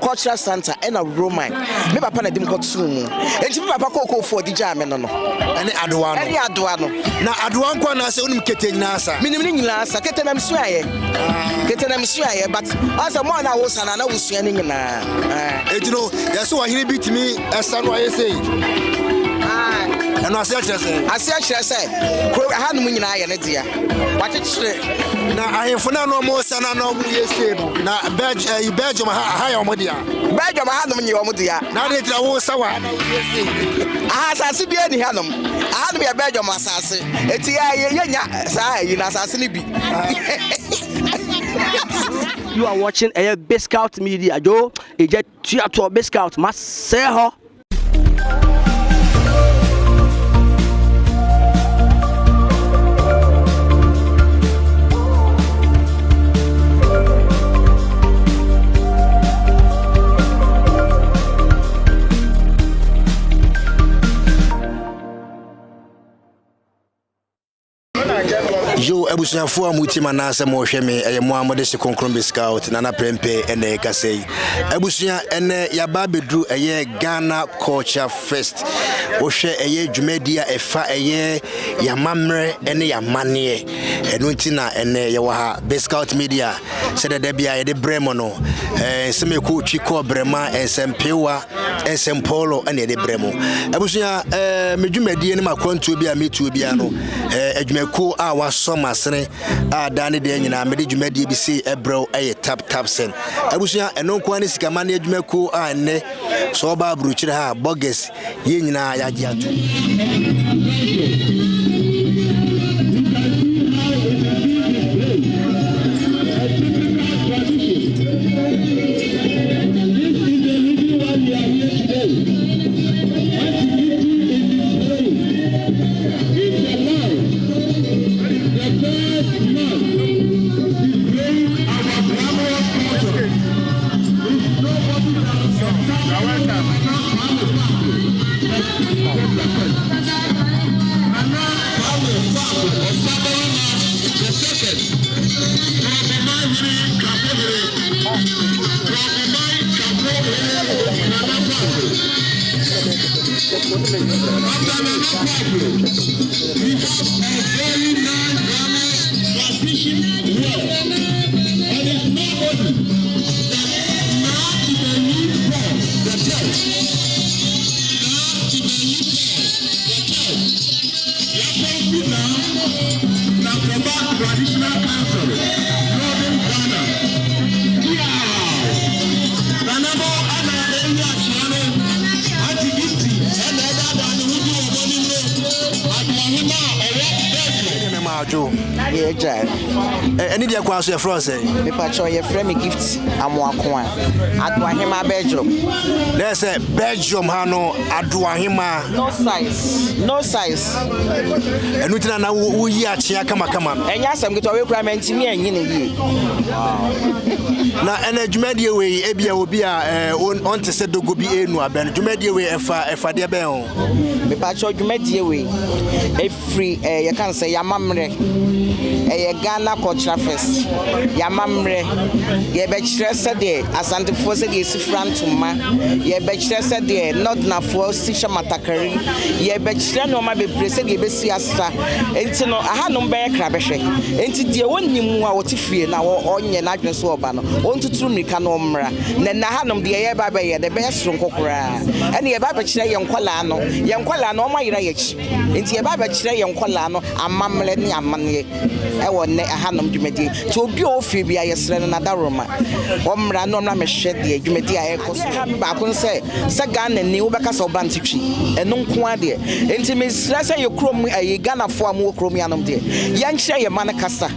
Cultural Center and a Roman. Me papa na dim kotu mu. Enti me papa kokko for di jam no no. Ene adoa no. Ene adoa no. Na adoa nko na se onim kete nyina asa. Minim ni nyina asa. Kete na msu aye. Kete na msu aye but asa mo na wo sana na wo sua ni nyina. Enti no, yeso wa hini bitimi esa no aye sei. Eno ase achire se ko ha no nyina aye ne dia. Wachichire na ahemfo na no mo sana no mo yese no. Na Belgium ha ya omo dia. Belgium ha no nye omo dia. Na de tira wo sawa na wo yese. Asase bia ni ha no. Ha no bia Belgium asase. Eti ya nya sa yi na asase ni bi. You are watching a Biscout Media. Jo, e je tua to Biscout ma se ho. Yo ebusuafo amutima na ase mo hwe me eye mo amode se konkron Biscout na na prempe ene kasei ebusua ene ya ba bedru eye Ghana Culture Fest wo hwe eye dwumadia efa eye ya mamre ene ya mane eno ntina ene ye wa ha Biscout Media said da bia ye de bremo no seme ko twi ko brema ensempewa ensempolo ene de bremo abusua medwumadie ne makwantuo bia metuo bia no adwumako a wasom asene a dane de nyina mede dwumadie bi se ebrew eye tap sen abusua eno kwa ne sikama ne adwumako a ne so ba bruchire ha bogus ye nyina ya gi ato Any dia kwa so your friend say me pacho your friend me gift amoako a adoahema Belgium let's say Belgium ha no adoahema no size enu tina na wo yi achia kama enya asem gito we kura mentimi anyi ne yi na ena dwumadie we ebia obi a on te se dogo bi enu aben dwumadie we efa de ben o me pacho dwumadie we every you can say yamamre Ghana Cultural Fest. Yamamre, ye bechre said de asante for said ye frantuma, ye bechre said de not na for sisha matakari, ye bechre no ma be present ye besi asta. Enti no aha no be krabehwe. Enti de wonni mu a wotifie na onye na adwen so oba no. Ontuturu mika no mmra. Na ha no de ye ba be ye de be sro nkokora. Ene ye ba bechre ye nkwala no ma yira ye chi. Enti ye ba bechre ye nkwala no amamle ne amane ewo ne ahanom dwumadi to obi ofi bia yesre no nadaroma omra no na mehwe de dwumadi a ekoso ba ko se Ghana ni wo beka so bantitwi eno nko ade enti mesre se ye krom ayi Ghana fo am wo krom yanom de ye nkyere ye man kasa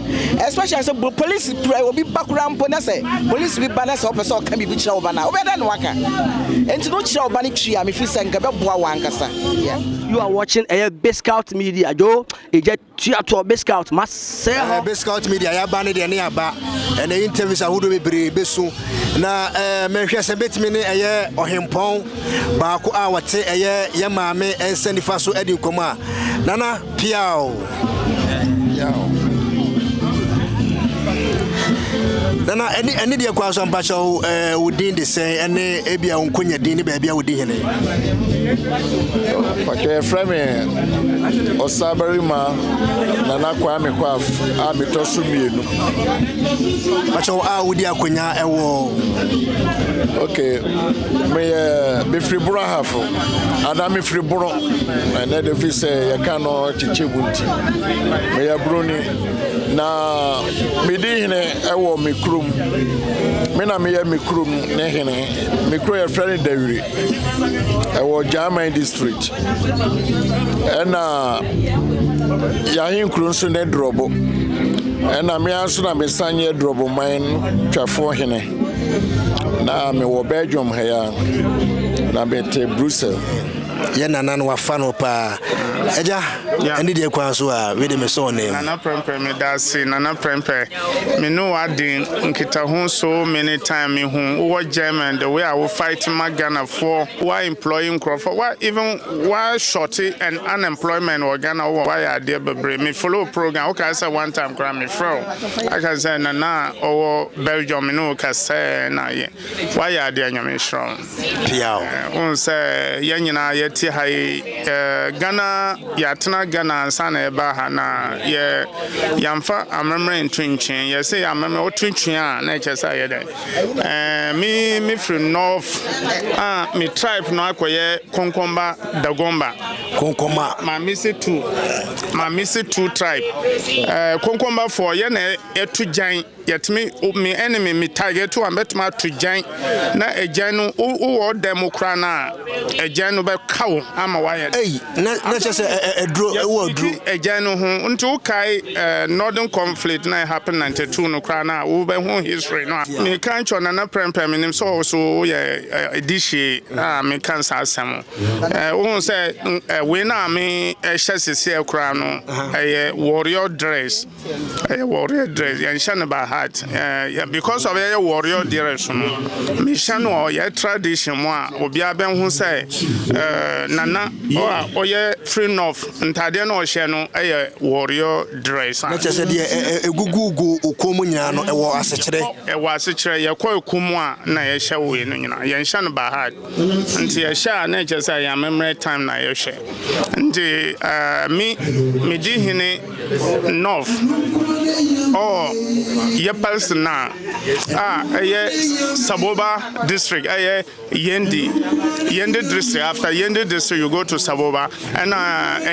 especially so police obi bakura mpo na se police bi ba na se opese o kan bi kyere wo ba na obeda no waka enti no kyere wo ba ni twi a me fi se nka beboa wan kasa yeah. You are watching a Biscout Media. Joe, it get to Biscout. Biscout Media. Ya bani de ne aba. And the interviews are who be besu. Na me hwe se betimi ne eye ohempon ba ko a wote eye ye maame ensanifa so edi nkoma. Nana piao. Yao. Nana any dia kwa so mpacho wodin de say ene ebia onkonya din ne ba bia wodin hene. Pacho frame Osabarima Nana Kwame Kwaf a metosu mienu. Pacho a wodi akonya ewo. Okay. Me free bro hafo. Ada me free bro. Na de fi say ya kano chichebunti. Me ya broni na me di hene ewo me krum. Me na me ya me krum ne hene. Me kro ya friend Dawiri. Ewo German district. Ena yahin krunso ne drobo. Ena me anso na me sanye drobo mine twafo hene. Na me wo Belgium haya. Na me te Brussels. Ye nana no wafano pa. Eja andi de kwa so a we de me so name. Nana prempe me da say nana prempe. Me no adin nkita ho so many time me hu wo German the way I will fight my Ghana for why employing Crawford why even why shorty and unemployment or Ghana why are there bebre me follow program okay I say one time grant me from I can say nana or Belgium me no ka say na ye why are there nyame strong piao on say ye nyina ye yɛte ha Ghana yɛatena Ghana sana eba ha na yɛmfa amemre ntwentwen yɛsɛ amemre otwentwen a na ɛkyɛ yɛdɛ me from north me tribe no akoye konkomba dagomba konkoma ma misi two tribe konkomba for ye na etu jan yetimi me enemy me target to ametuma to jan na ejan no wo demokra na ejan no be kawo ama wa ye na kyese edro wo dro ejan no ho nti kai northern conflict na happen 92 no kra na wo be ho history no me kan cho na prempem nim so ye edishi me kan sa asem wo say we na me hyesese akra no warrior dress yan shan ba heart because of your warrior dress no me shan o your tradition mo a obi aben hu say nana o ye free north ntade na o hye no warrior dress na kyese de egugugu okomu nyina no ewo asechire ye kwa okumu a na ye hye we no nyina yan shan ba heart nti ye hye na kyese ya memory time na ye hye nti me di hine north ye persona ye Saboba district Yendi district. After Yendi district you go to Saboba and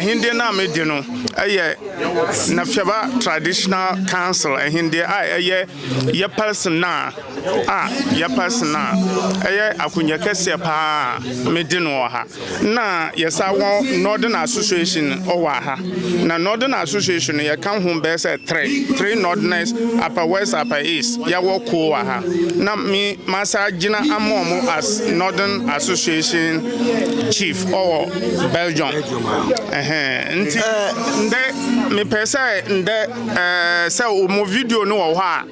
hindi na me di no na fiaba traditional council hindi ye persona akunya kese pa me di no ha na yesa won northern association ha na northern association ye kan ho be say three northerners upper west upper east ya wo ko ha na me masa gina amomo as northern association chief or Belgium nti nde me pese nde say o mo video no wo ha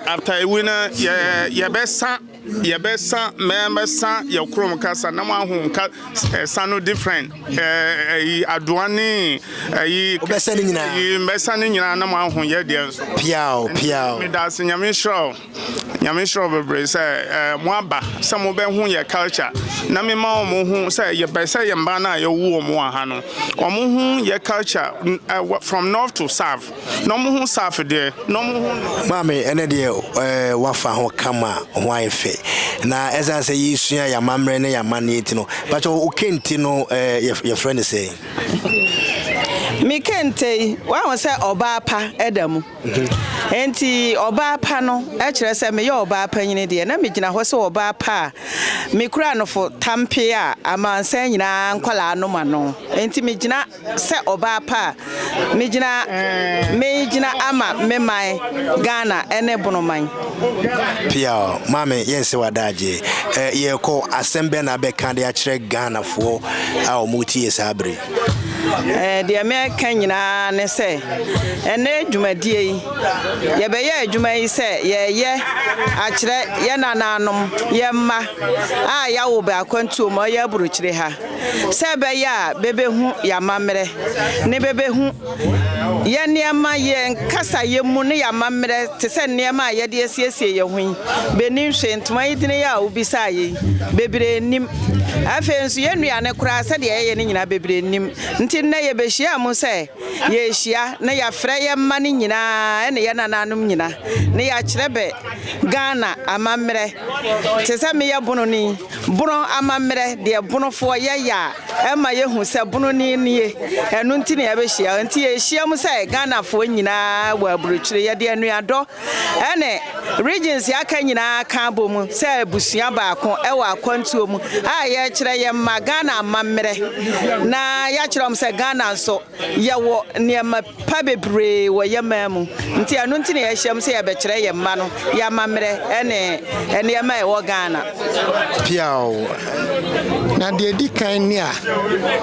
after we na ye besa memesa ye krom kasa na ma ho ka sano different aduane obesa ni nyina na ma ho ye de piao me da se nyame shro bebre say mo aba se mo be ho ye culture na me ma mo ho say ye besa ye mba na ye wo mo ha no o mo ho ye culture from north to south no mo ho south there no mo ho mame ene de wafa ho kama ho ayefe na eza say yisua ya mamre ne ya maneti no but o kenti no your friend say me kente wa say oba pa edamu enti oba pa no e kire say me ye oba pa nyine de na me gina ho say oba pa me kura no fo tampe a amansan nyina nkwala no ma no enti me gina say oba pa me gina ama me mai Ghana ene bonoman pia mame yense wadaje ye ko asembe na be kan de a kire Ghana fo a omuti yesabre de me kan nyina ne say ene dwumadie yi ye be ye adwuma yi say ye a kire ye nananom ye ma a ya wo ba kwantu mo ya buruchire ha say be ya bebehu ya mamre ne bebehu ye niema ye nkasa ye mu ne ya mamre te say niema ye de asiesie ye hu benin hwentuma yidine ya obisa ye bebre nim afensu ye nuane kura say de ye ne nyina bebre nim nti na ye be hia mu say ye hia na ya frɛ ye ma ne nyina ene ye nananom nyina ne ya kyerebe Ghana amamre te say me ye bono ni bono amamre de bono fo ye ya ema ye hu say bono ni nie enu nti ne ye be hia nti ye hia mu say Ghana fo nyina wa burukyire ye de anuado ene regions ya ka nyina ka bomu say busua ba ko e wa kwantuo mu a ye kyerɛ ye ma Ghana amamre na ya kyerɛ say Ghana so ye wo niema pa bebre wo ye mamu nti anu nti ne ye hyiam say ye be kyerɛ ye ma no ya mamre ene niema e wo Ghana piao na de di kan ni a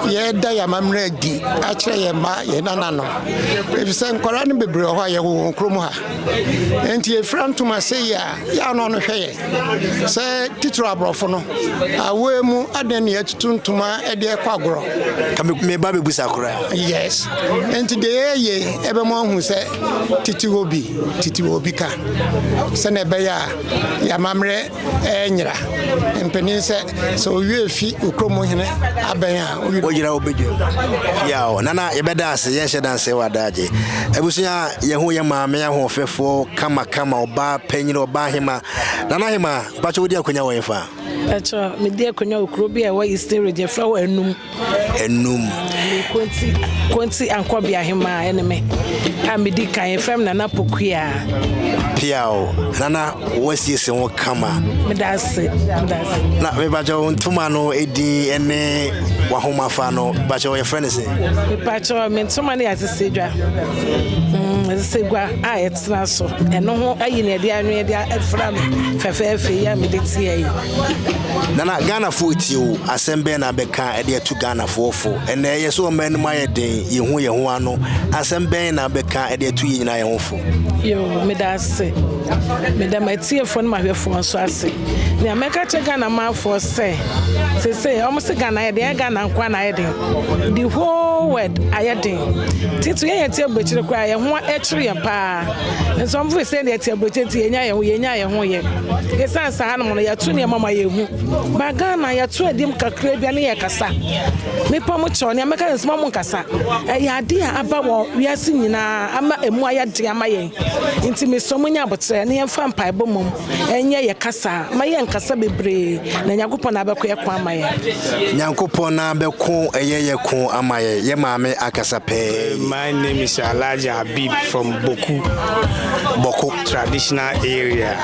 ye da ya mamre di a kyerɛ ye ma ye nanano if say nkora ne bebre ho ye wo krom ha enti e frantuma say ya no no hwɛ ye say titro abrofo no awe mu adan ne atutuntuma e de kwagoro me ba be busa kora yes enti de ye ebe mo hu say titi obi ka se na be ya mamre enyira empeni say so we fi ukromo hene aben a Ojira obedwe. Ya nana ye beda ase ye hye danse wadaje. Ebusuya ye ho ye maame ya ho fefo kama oba panyine oba hema. Nana hema bacho wodi akonya wo yefa. Echo me di akonya okro bi e wa Eastern region fra wa enum. Konti ankobia hema eneme. Amedi kan fam nana pokua. Piao nana wasiese wo kama. Medase. Na me bacho ntuma no edi ene wa homa fa no bacho ye friend say. Me bacho me ntuma ne asesegwa. Asesegwa a etra so. Eno ho ayi na de anu de afra me fefefe ya me de tie yi. Nana Ghana fo tio asembe na beka e de to Ghana fo ene ye so man ma ye den ye ho ano asembe na beka e de to yi na ye ho fo. Yo medase. Medama tie fo no ma hwefo so ase. Ne ameka che Ghana ma fo say almost Ghana ye Ghana kwa na ye den. The whole world ayedin. Titu ye tie bochire kwa ye ho etri pa. Nso mfu say ne tie bochire tie nya ye ho ye. Esan sa hanom no ya tu ne mama ye hu. Ba Ghana ya tu adim kakra bia ne ye kasa. Me pa mo cho ne ameka nsema mo kasa. Ya ade a aba wo wiase nyina ama emu ayade ama ye. Nti me so mo nya abotre ne ye fa mpa ebomom. Enye ye kasa. Ma ye nkasa bebre na Nyankopon na abekọ ye kwa ama ye. Nyankopon na abekọ ye ko ama ye. Ye maame akasa pe. My name is Alhaji Habib from Boku traditional area.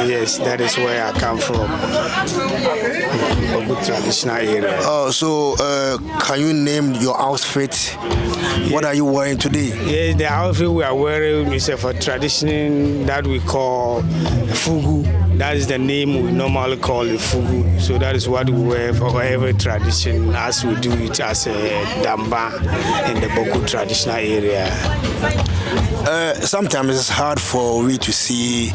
Yes, that is where I come from. Boku traditional area. Oh, so can you name your outfit? What are you wearing today? Yes, the outfit we are wearing is for tradition that we call fugu. That is the name we normally call the fugu. So that is what we wear for every tradition as we do it as a damba in the Boku traditional area. Sometimes it's hard for we to see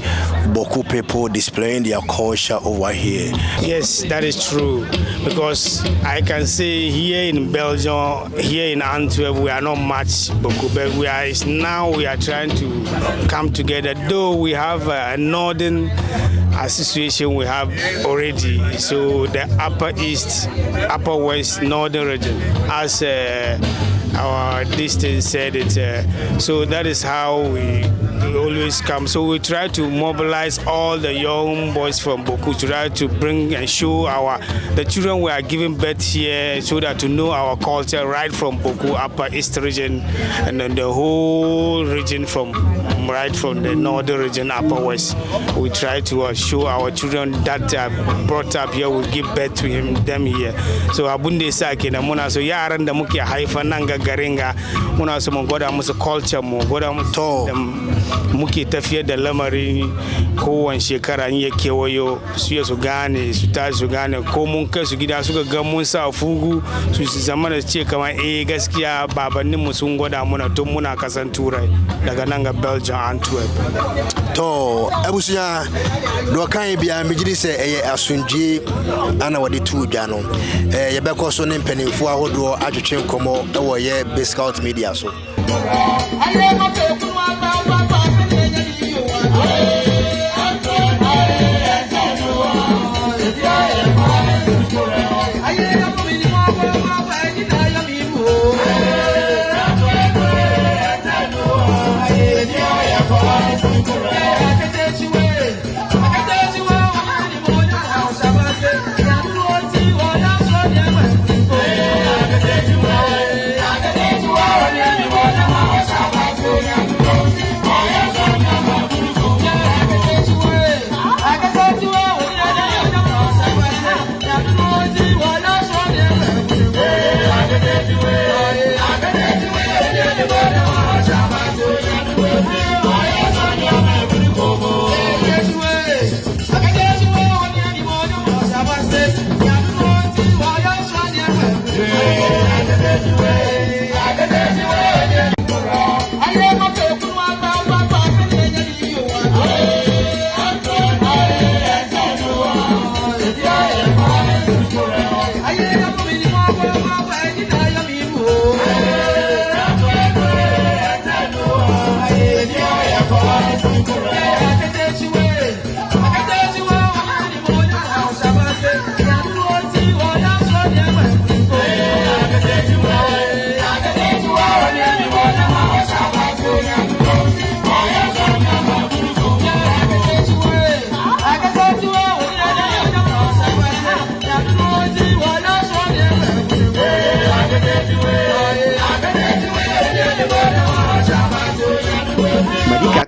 Boku people displaying their culture over here. Yes, that is true. Because I can say here in Belgium, here in Antwerp, we are not much Boku, but we are trying to come together. Though we have a northern association we have already, so the upper east, upper west, northern region, as our distance said it. So that is how we always come. So we try to mobilize all the young boys from Boku to try to bring and show the children we are giving birth here, so that to know our culture right from Boku, upper east region, and then the whole region right from the northern region, upper west. We try to show our children that are brought up here, we give birth to them here. So abunde sake na muna so yaran da muke haifa nanga garinga muna so mun gwada musu culture mu gwada musu muke tafiyar da lamari kowane shekara in ya kewayo su gane su tashi su gane ko mun kai su gida suka ga mun sa fugu su zama da ce kamar gaskiya babannin mu sun gwada muna tun muna kasan turai daga nan ga Belgium Antwerp. To abusuya do kan bia mejiri se asunje ana wade tu dwa no ye beko so ne mpanimfo ahodo adwetwe nkomo e wo ye passi0n media so. I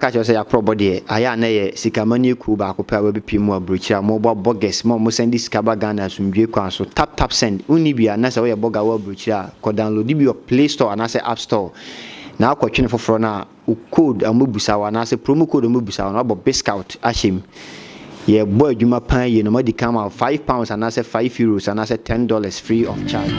catch us ya probody aya na ye sikamani ku ba ko pa we bi mu abrochira mo bo bogus mo send this kaba Ghana sumdwe kwan so tap send uni bia na se we boga wa abrochira ko download bi your Play Store and say App Store na akwatwene foforo na code amubusa wa na say promo code amubusa wa na bo Biscout ashim ye boy adwuma pan ye no madi come out £5 and say €5 and say $10 free of charge.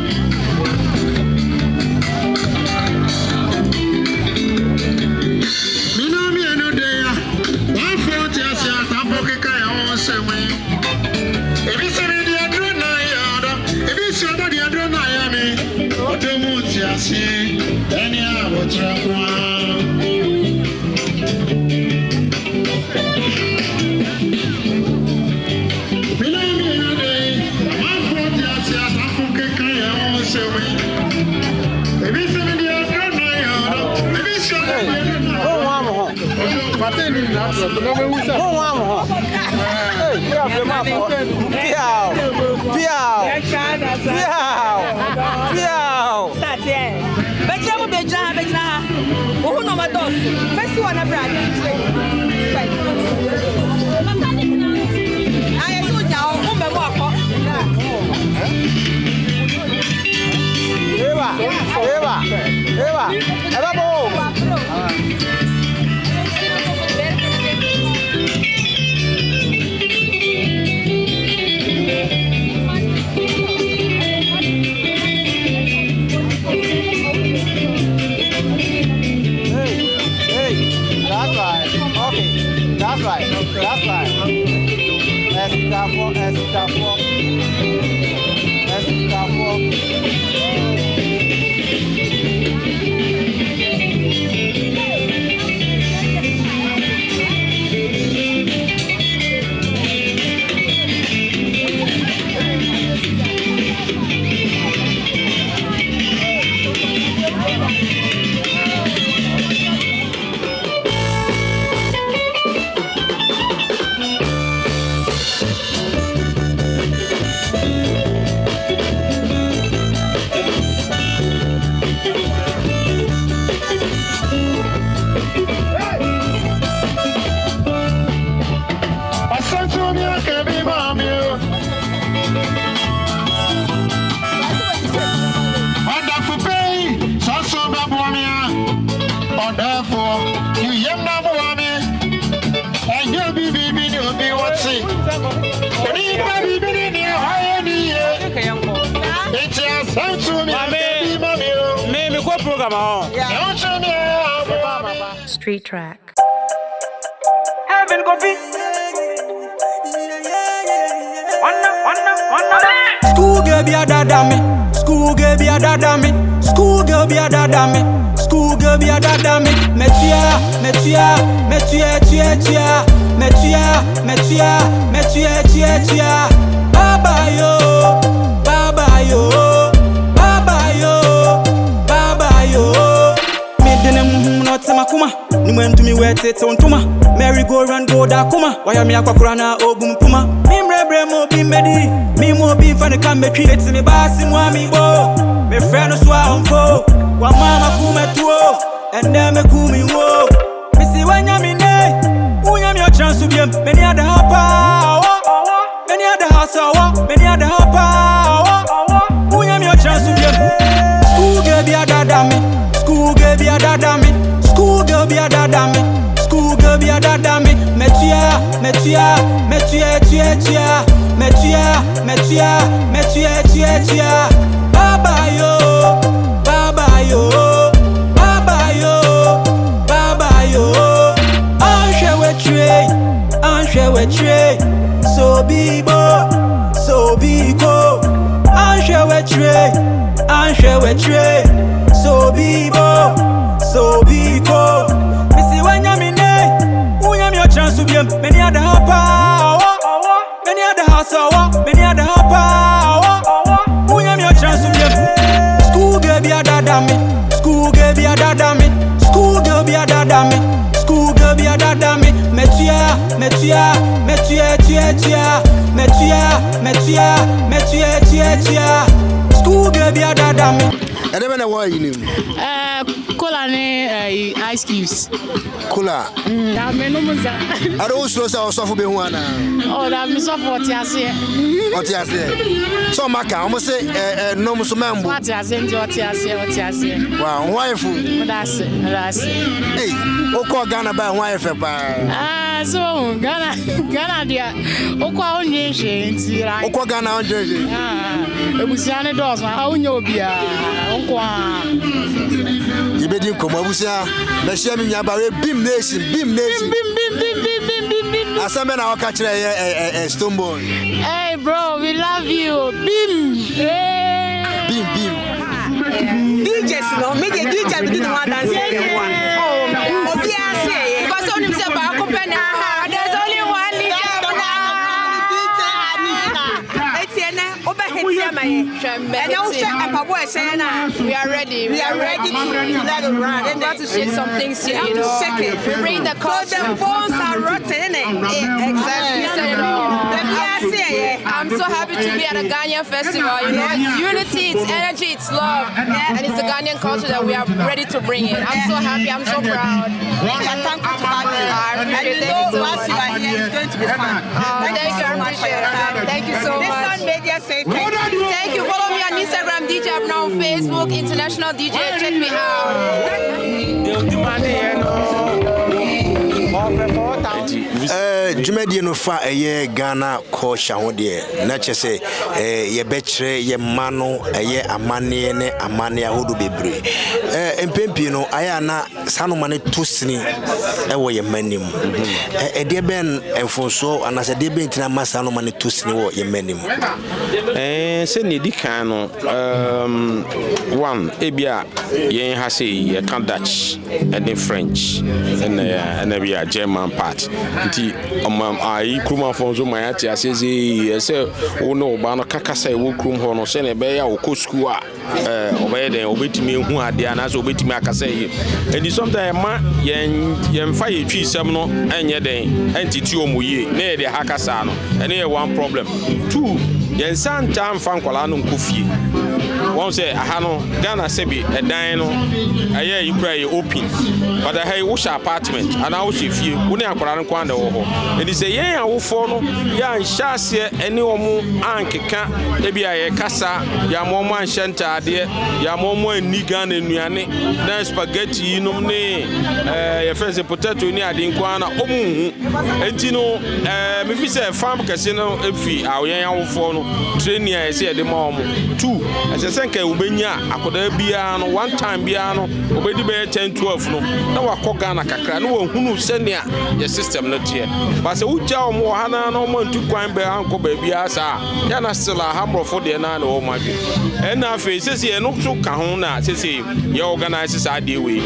Street track. School girl be a dada me. School girl be a dada me. School girl be a dada me. School girl be a dada me. Metia. Baba yo. Makuma, ni went to me where it's on tuma. Mary go run go da kuma. Why am I aquakurana obum puma? Mimbre mo be medi. Me mo be fan the cambe treat it to me bass in wami bo. Me friend of swa unfo. Wa mama kume tuo. And then me kumi wo. Me see when yami ne. Unyam your chance to be many other hopper. Many other house many other hopper. Unyam your chance to be. School girl be a dada me. School girl be a dada me. School girl be a dada me. School girl be a dada me. Metia. Baba yo. Anche we tray. So be go. Anche we tray. So be go. Missy when you're in your chance to be many other hopper. Many other house many other hopper. Unyam your chance to be. School girl be a dada me. School girl be a dada me. School girl be a dada me. School girl be a dada me. Metia. School girl be a dada me. And then I want you. cola ne ice cubes. Cola. Da me no muza. I don't slow so so for be one. Oh, da me support yase. What yase? So maka, almost say no muso mambo. What yase. Wow, wife. That's. Hey, o ko Ghana ba wife pa. So Ghana dia. O ko onye she nti ra. O ko Ghana onye. Ebusia ne dos ma onye obia. O ko Ibedi nkomo abusia na hia me nyaba we Bim Nation. Asambe na waka kire Stonebone. Hey bro, we love you. Bim. Hey. Bim. DJs no, me DJ we didn't want dance one. Oh, obia say because only say ba ko pe na. There's only one DJ. We are ready. We are ready to let it run. We're about to shake some things here, you know. Shake it. We bring the culture. So the bones are rotten, isn't it? Exactly. You said it all. I'm so happy to be at a Ghanaian festival. You know, it's unity, it's energy, it's love, and it's the Ghanaian culture that we are ready to bring in. I'm so happy. I'm so proud. Thank you to have you. I appreciate it. Once you are here, it's going to be fun. Thank you. I appreciate it. Thank you so much. This one media say thank you. Follow me on Instagram, DJ Abner, on Facebook, International DJ. Check me out. Jumedi no fa Ghana culture ho de na chese ye bekire ye mano amane ne amane ahodo bebre empempi no aya na sanoma ne tosini wo ye manim de ben enfonso anase de ben tina masanoma ne tosini wo ye manim se ne di kan no one ebia ye ha say ye can Dutch and French and bia German part nti ai kruma fonzo mayati asezi ese wono ba no kakasa e wo krum ho no se ne be ya wo ko school a obey den obetimi ehu ade ana so obetimi akasa yi eni sometimes ma yen fa ye twi sem no enye den entiti omoye na ye de hakasa no ene ye one problem two yen santa mfa nkwala no nkofie won say aha no Ghana sebi edan no aye yikura ye open but hey wo sha apartment ana wo she fie wo ne akwara no kwanda wo ho eni say yen awofo no ya nhyaase ene omo ankeka ebia ye kasa ya momo anhyenta ade ya momo ani Ghana enuane na spaghetti nom ne ye fese potato ni ade nkwa na omu enti no me fi say farm kase no efi awoyen awofo no training ya say de ma omo two asesenka ubenya akoda bia no one time bia no obedi be 10 12 no na wakọ Ghana kakra no wahunu senia ye system no tie ba se uja omo hana no mo ntu kwan be anko ba bia sa ya na still a hamrofo de na o madwe na fe sese no so ka ho na sese ye organize sa de we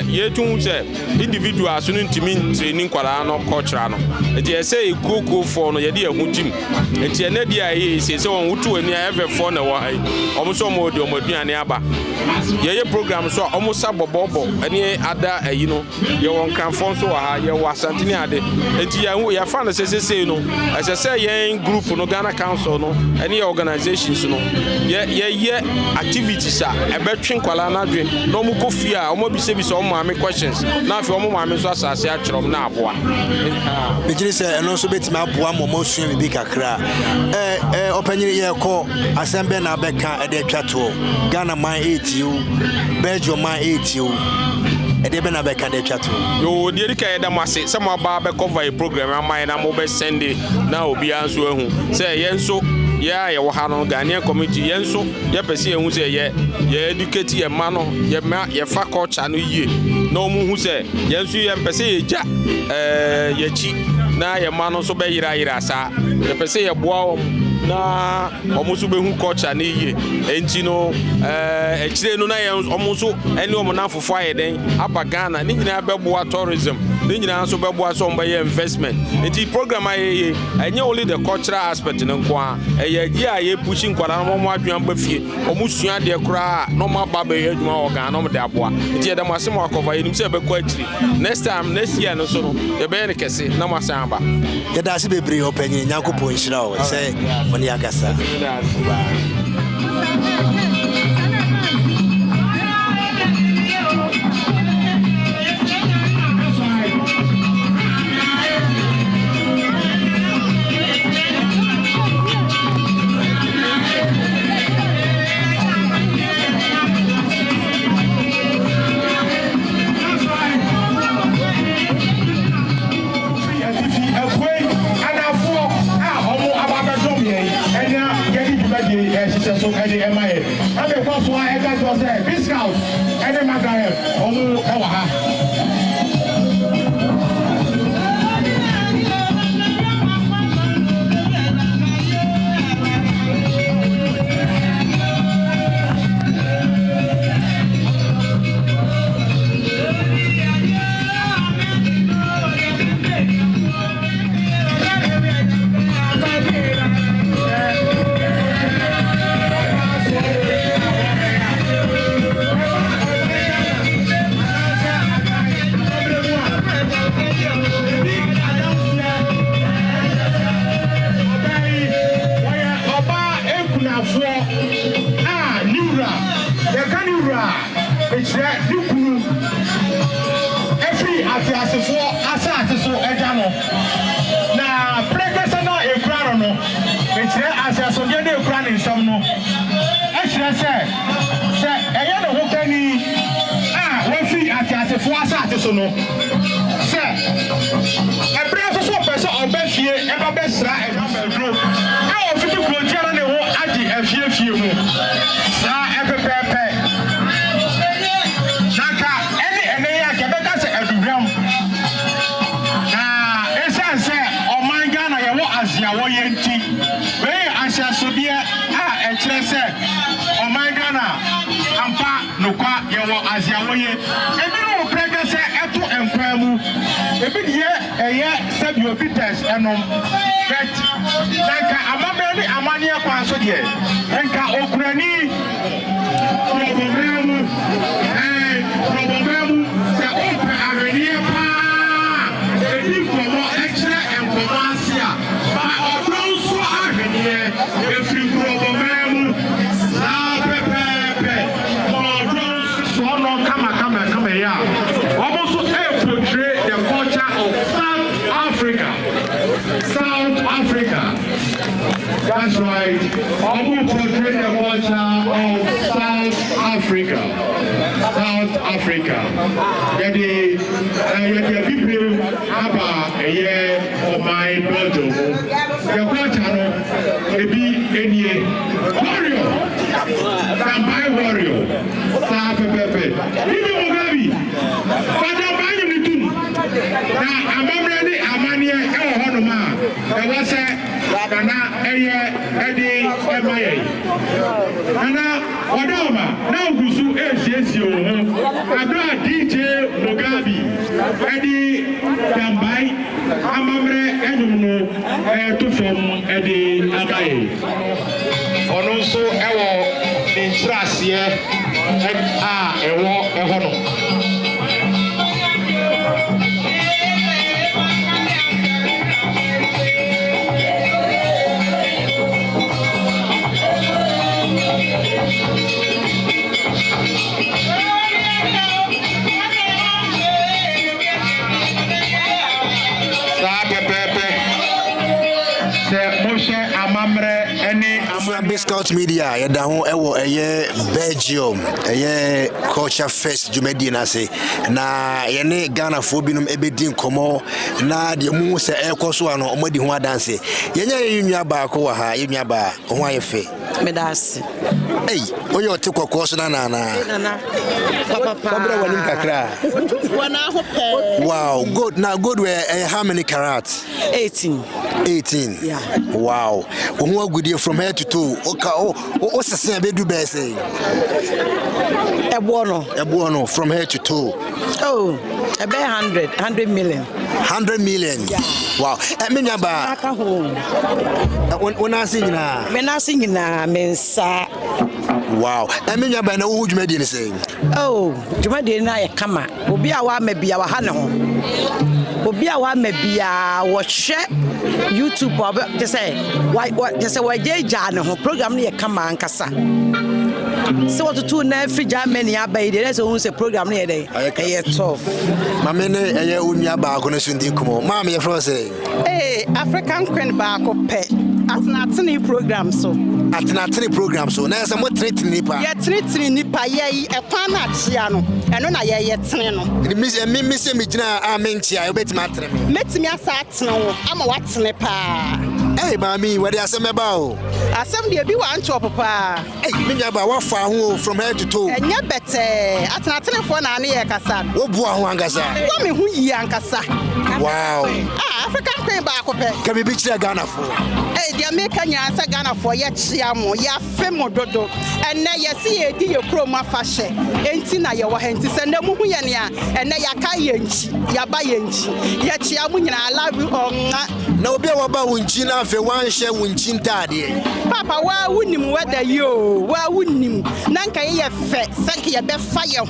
ye tun se individual so no ntimi training kwara no culture no e say ekoko for no ye de ehun jim e na dia ye sese won wutu ani ever na wa omuso mo de omoduane aba ye program so omusa bobobo ene ada ayi no ye won kranfon so ha ye wa santini ade enti ya fa na sese no asese ye group no Ghana Council no ene organizations no ye activities a ebetwen kwala na dwe no mu kofi a omo bise o maame questions na afi omo maame so asase a kyerem na aboa me jiri se eno so betima aboa momo suen bi kakra opanyiri ye ko asembe na beka ede twato Ghana man 8 Belgium man 8 ede be na beka de twato yo de rika eda mase se mo ba be cover a program amai na mo be send na obi anso ehu se ye nso ye wo ha no Ghanaian community ye nso ye pese ehu se ye educate ye ma no ye fa culture no yie na omu hu se ye nso ye pese ye ja ye chi na ye ma no so be yira sa ye pese ye boa na omuso behu culture na yie enti no ekire no na ye omuso ene omo na fofo ayeden aba Ghana ni nyina beboa tourism ni nyina so beboa so mba ye investment enti program aye enye only the cultural aspect no kwa eye gi aye pushing kwara no mo adwan ba fie omusua de kura no ma ba be adwuma o Ghana no de aboa enti ye dem asem akova ye nim se be kwa akiri next year no so no ye be ne kese na masan aba ye da se bebre opanyi nyankopon hira o se Moni agasa. start so no sir e bra so person obefie e ba besra e ba bedro e o fiti project na wo agi afie mu sa e pepepe naka ene ya ke beka se adugram na esanse o man Ghana ye wo azia wo ye nti we asha so bia a e kire se o man Ghana ampa nokwa ye wo azia wo ye ebi no prega se eto enkwa mu ebi de eye sabio peters enom bet naka amamre ni amane akwa so de nka okurani problemu se ope arenia pa ebi komo extra enkomasia ba odron so arenia efri problemu na pepepe odron so no kama ya almost portray the culture of South Africa. That's right. Almost portray the culture of South Africa. Yadi people about a year of my Belgium. The culture no ebi warrior. Sambai warrior. Sa pepepe. Ibi Mugabe. Fada banyu nitum. Na amamre ni amanie e wo hono ma. E wo se kana eye edi emaye. Ana odoma na ogusu esiesie o ho. Abra DJ Mugabe. Edi Sambai amamre enyum no to fom edi amaye. Ono so ewo ni ntrase a ewo ehono Passi0n Media yɛda ho ɛwɔ ɛyɛ Belgium ɛyɛ culture fest dwumadi na se na yɛne Ghana fo binom ebedi nkɔmɔ na deɛ mu sɛ ɛkɔ so ano ɔmɔdi ho adanse yɛnya yɛnua baako wɔ ha yɛnua ba ho ayɛ fe medase oye ɔte kɔkɔɔ so nana papa wabra wani kakra wana ho pɛ wow good now good where how many carats 18 yeah wow wo agudie from head to toe o sese abedu be say ebo no from head to toe about 100 million yeah. Wow emenya ba wona singina mensa wow emenya ba na wo dwumadi ni say dwumadi na ye kama obi a wa mabia wa ha ne ho obi a wa mabia wo hwe YouTube just say why jeja ne ho program ne ye kama ankasa so what to na free Germany abai dey so say program ne ye dey e tough mama ne eye onua ba ko ne so ndi komo mama ye fro say African Queen ba ko pe atnatene program so na say mo treat nipa ye ekwan na chia no eno na ye tene no me say me gina amentia you bet ma tene me metimi asa atene wo ama watene pa mami where dey asem eba o asem dey bi wan to papa me nya ba wafa ho from head to toe enya bete atnatene fo na ne ye kasa wo bua ho ankasa wo me hu yi ankasa wow African Queen ba ko pe ka bi kire Ghana fo dey make nya asa Ghana fo ye chia mo ya fe mo dodo enne ye se ye di ye kroma fa hye enti na ye wo ha enti se na mu hu ye ne a enne ya ka ye nchi ya ba ye nchi ye chia mu nyina love you na obi a waba wunchi na afi wan hye wunchi ntade papa wa wunim weda yo wa wunim na nka ye fe sanke ye be fa ye ho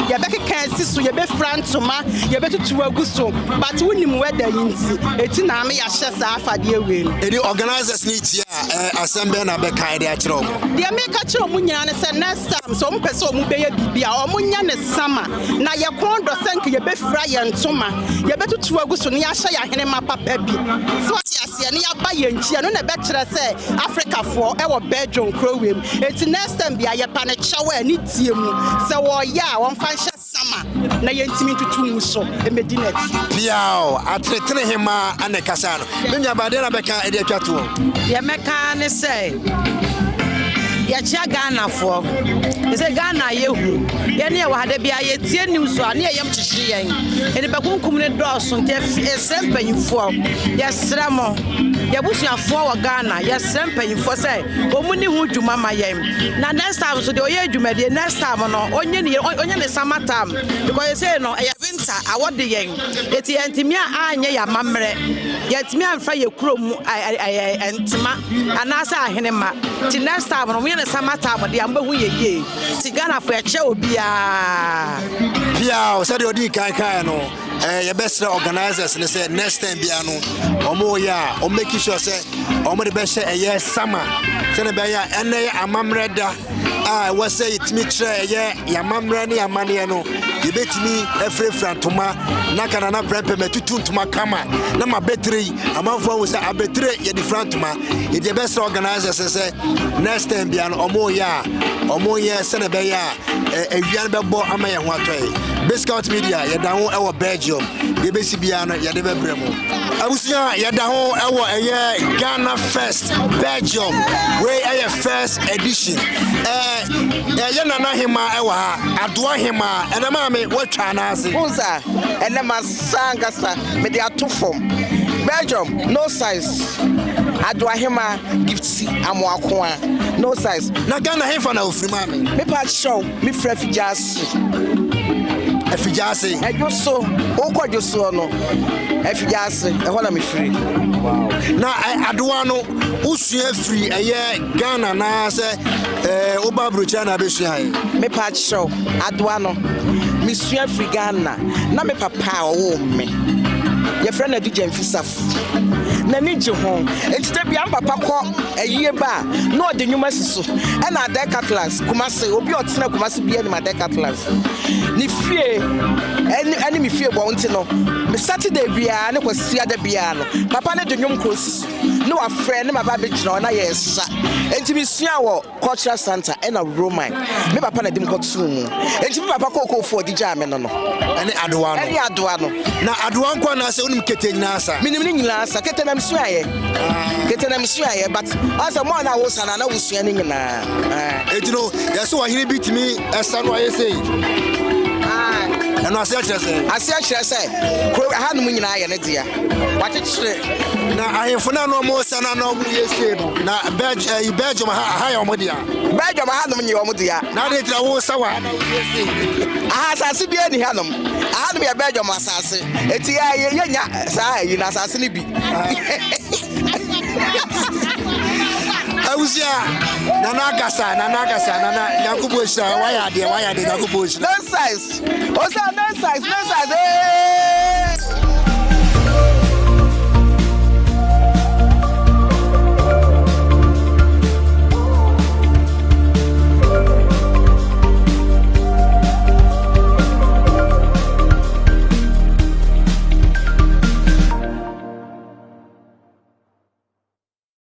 ye be keka siso ye be frantoma ye be tutu aguso but wunim weda yinti eti na me ya hye sa afade ewe edi organizers ni tia assemble na be kai de akiro de me ka kiro mu nyina ne se next time so mo pese o mu be ye bibia o mu nya ne sama na ye kondo sanke ye be fra ye ntoma ye be tutu aguso ne ya hye ya hene ma papa bi so ase ne ya ba ye nchi no na be kire se Africa for e wo Belgium crowem eti next time bia ye pa ne chawa ani tie mu se wo ya won fa hye sama ama na yɛntimi ntutu mu so emedinat piao atretre hema ane kasano menya bade na beka ede atwato ye meka ne sɛ yɛkyia Ghana for ɛsɛ Ghana yehu yɛne yɛ wahade bia yɛtie news so ane yɛm kyehye yɛn ɛne bɛkunkum ne dɔɔso nte ɛsɛ mpanyimfoɔ yɛsrɛ mo yɛbusuafoɔ wɔ Ghana yɛsrɛ mpanyimfoɔ sɛ ɔmu ne ho dwuma ma yɛn na next time so de ɔyɛ adwumadie next time no onye ne summer time because yɛsɛ no ɛyɛ winter awɔde yɛn eti yɛntimi a anyɛ yɛ amammerɛ yɛntimi amfa yɛ kurom ɛntema anaasɛ ahene ma ti next time no ne summer time de ambehu yeye ti Ghana for ɛkyɛ obiaa piao sɛ de odi kan no ye best organizers ne say next time bia no omo ya o make sure say omo de be hye eye sama se ne be ya ene amamre da we say itimi kire eye yamamre ne yamane no ye betimi efrefrantoma na kana na prepe metutu ntoma kama na ma betri amanfo wo say abetre ye differentoma ye de best organizers say next time bia no omo ye se ne be ya ewian be bo ama ye ho atoy passi0n media ye da ho e wo Belgium de besi bia no ye de be bremo abusia ye da ho e wo eye Ghana First Belgium we eye first edition ye nana hema e wo ha adoa hema ena ma me watwa na ase unza ena masangasa me de atofom Belgium no size adoa hema gifts amoakoa no size na Ghana hefa na ofrima me pa show me frefijas efijase ejoso okojoso no efijase ehona me free wow na adoa no usua free eye Ghana na se oba brocha na besua me pa show adoa no me sua free Ghana na me papa owo me ye friend na DJ Mfisaf na ni je ho entite bia papa ko ayie ba na ode nwuma siso e na deka class kumase obi otena kumase bia ni ma deka class ni fie eni mi fie bo nti no me Saturday bia ne kwasi ada bia no papa ne de nwum krosis no wa friend ne ma ba be gina na yesa enti mi sua wo cultural center e na Roman me papa na dim ko tu mu enti me papa ko for dija me no ene adoa no na adoa nko na se unim kete nyina sa minim ni nyina sa kete na msuaye but asa mo na wo sana na wo sua ni nyina etino yeso wa hiri bitimi esa no aye sei eno ase akire se ko ha no nyina aye ne dia wakyekire na ahemfo na no mo sana na mo yese na Belgium ha ya omodia Belgium ha no nyi omodia na de tira wo sawa na wo yese asase bia ni ha no ya Belgium asase eti ya yenya saa yi na asase ni bi awusia nana gasa nyakubo sha waya de nyakubo sha no size